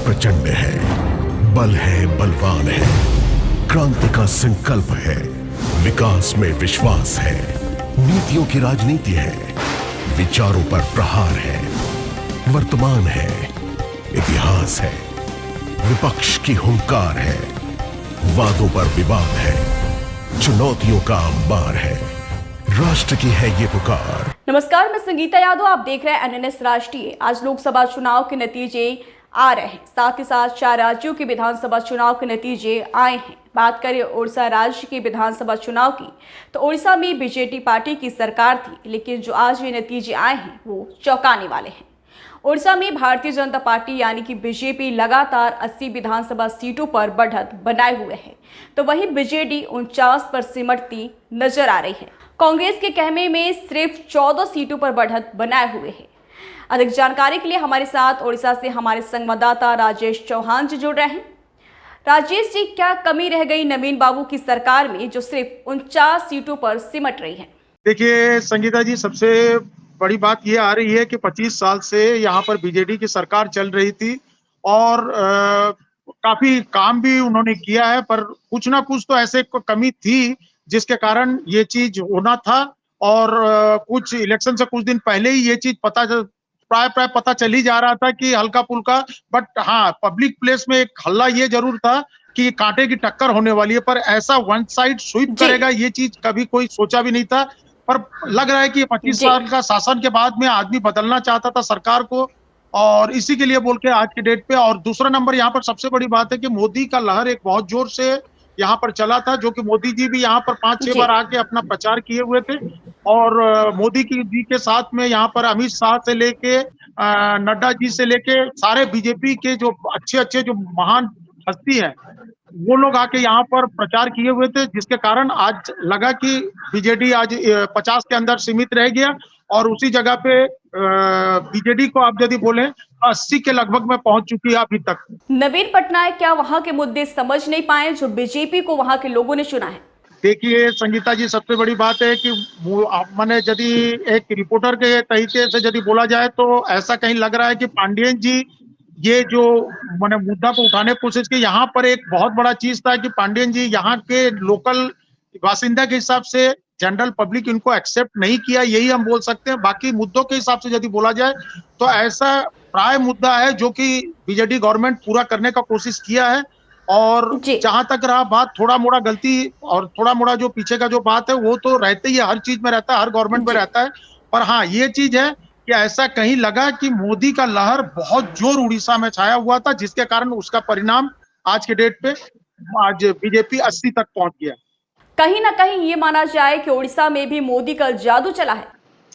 प्रचंड है, बल है, बलवान है, क्रांति का संकल्प है, विकास में विश्वास है, नीतियों की राजनीति है, विचारों पर प्रहार है, वर्तमान है, इतिहास है, विपक्ष की हुंकार है, वादों पर विवाद है, चुनौतियों का अंबार है, राष्ट्र की है ये पुकार। नमस्कार, मैं संगीता यादव, आप देख रहे हैं एनएनएस राष्ट्रीय। आज लोकसभा चुनाव के नतीजे आ रहे हैं, साथ ही साथ 4 राज्यों के विधानसभा चुनाव के नतीजे आए हैं। बात करें उड़ीसा राज्य के विधानसभा चुनाव की, तो उड़ीसा में बीजेपी पार्टी की सरकार थी, लेकिन जो आज ये नतीजे आए हैं वो चौंकाने वाले हैं। उड़ीसा में भारतीय जनता पार्टी यानी कि बीजेपी लगातार 80 विधानसभा सीटों पर बढ़त बनाए हुए है, तो वहीं बीजेडी 49 पर सिमटती नजर आ रही है। कांग्रेस के कहने में सिर्फ 14 सीटों पर बढ़त बनाए हुए है। अधिक जानकारी के लिए हमारे साथ उड़ीसा से हमारे संवाददाता राजेश चौहान जी जुड़ रहे हैं। राजेश जी, क्या कमी रह गई नवीन बाबू की सरकार में जो सिर्फ 49 सीटों पर सिमट रही है? देखिए संगीता जी, सबसे बड़ी बात ये आ रही है कि 25 साल से यहाँ पर बीजेडी की सरकार चल रही थी और काफी काम भी उन्होंने किया है, पर कुछ ना कुछ तो ऐसे कमी थी जिसके कारण ये चीज होना था। और कुछ इलेक्शन से कुछ दिन पहले ही ये चीज प्राय पता चल ही जा रहा था कि हल्का फुल्का, बट हाँ, पब्लिक प्लेस में एक हल्ला ये जरूर था कि कांटे की टक्कर होने वाली है, पर ऐसा वन साइड स्वीप करेगा ये चीज कभी कोई सोचा भी नहीं था। पर लग रहा है कि 25 साल का शासन के बाद में आदमी बदलना चाहता था सरकार को, और इसी के लिए बोल के आज के डेट पे। और दूसरा नंबर यहाँ पर सबसे बड़ी बात है कि मोदी का लहर एक बहुत जोर से यहाँ पर चला था, जो कि मोदी जी भी यहाँ पर 5-6 बार आके अपना प्रचार किए हुए थे। और मोदी जी के साथ में यहाँ पर अमित शाह से लेके नड्डा जी से लेके सारे बीजेपी के जो अच्छे जो महान हस्ती है, वो लोग आके यहाँ पर प्रचार किए हुए थे, जिसके कारण आज लगा कि बीजेडी आज 50 के अंदर सीमित रह गया। और उसी जगह पे बीजेडी को आप यदि बोले 80 के लगभग में पहुंच चुकी है अभी तक। नवीन पटनायक क्या वहां के मुद्दे समझ नहीं पाए जो बीजेपी को वहां के लोगों ने चुना है? देखिए संगीता जी, सबसे बड़ी बात है कि मैंने यदि एक रिपोर्टर के तरीके से यदि बोला जाए तो ऐसा कहीं लग रहा है कि पांडियन जी ये जो मैंने मुद्दा को उठाने की कोशिश की, यहाँ पर एक बहुत बड़ा चीज था कि पांडियन जी यहाँ के लोकल बासिंदा के हिसाब से जनरल पब्लिक इनको एक्सेप्ट नहीं किया, यही हम बोल सकते हैं। बाकी मुद्दों के हिसाब से यदि बोला जाए तो ऐसा प्राय मुद्दा है जो कि बीजेडी गवर्नमेंट पूरा करने का कोशिश किया है। और जहां तक रहा बात थोड़ा मोड़ा गलती और थोड़ा मोड़ा जो पीछे का जो बात है, वो तो रहते ही है, हर चीज में रहता है, हर गवर्नमेंट में रहता है। पर हाँ, ये चीज है कि ऐसा कहीं लगा कि मोदी का लहर बहुत जोर उड़ीसा में छाया हुआ था, जिसके कारण उसका परिणाम आज के डेट पे आज बीजेपी 80 तक पहुंच गया। कहीं ना कहीं ये माना जाए कि उड़ीसा में भी मोदी का जादू चला है।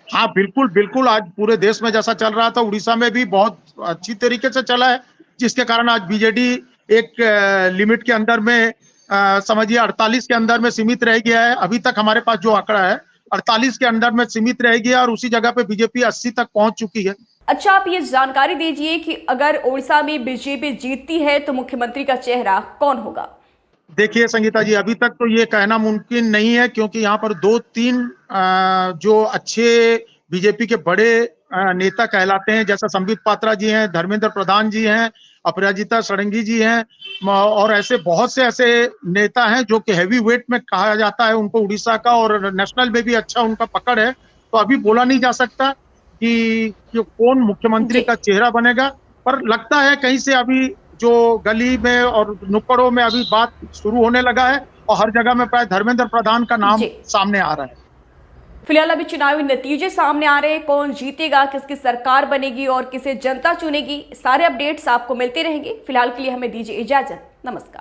हाँ बिल्कुल, आज पूरे देश में जैसा चल रहा था उड़ीसा में भी बहुत अच्छी तरीके से चला है, जिसके कारण आज बीजेडी एक लिमिट के अंदर में समझिए 48 के अंदर में सीमित रह गया है। अभी तक हमारे पास जो आंकड़ा है 48 के अंदर में सीमित रह गया, और उसी जगह पे बीजेपी 80 तक पहुंच चुकी है। अच्छा, आप ये जानकारी दीजिए कि अगर उड़ीसा में बीजेपी जीतती है तो मुख्यमंत्री का चेहरा कौन होगा? देखिए संगीता जी, अभी तक तो ये कहना मुमकिन नहीं है, क्योंकि यहाँ पर 2-3 जो अच्छे बीजेपी के बड़े नेता कहलाते हैं, जैसे संबित पात्रा जी हैं, धर्मेंद्र प्रधान जी हैं, अपराजिता षडंगी जी हैं, और ऐसे बहुत से ऐसे नेता हैं जो कि हैवी वेट में कहा जाता है उनको उड़ीसा का, और नेशनल में भी अच्छा उनका पकड़ है। तो अभी बोला नहीं जा सकता कि कौन मुख्यमंत्री का चेहरा बनेगा, पर लगता है कहीं से अभी जो गली में और नुक्कड़ों में अभी बात शुरू होने लगा है, और हर जगह में प्राय धर्मेंद्र प्रधान का नाम सामने आ रहा है। फिलहाल अभी चुनावी नतीजे सामने आ रहे हैं, कौन जीतेगा, किसकी सरकार बनेगी और किसे जनता चुनेगी, सारे अपडेट्स आपको मिलते रहेंगे। फिलहाल के लिए हमें दीजिए इजाजत, नमस्कार।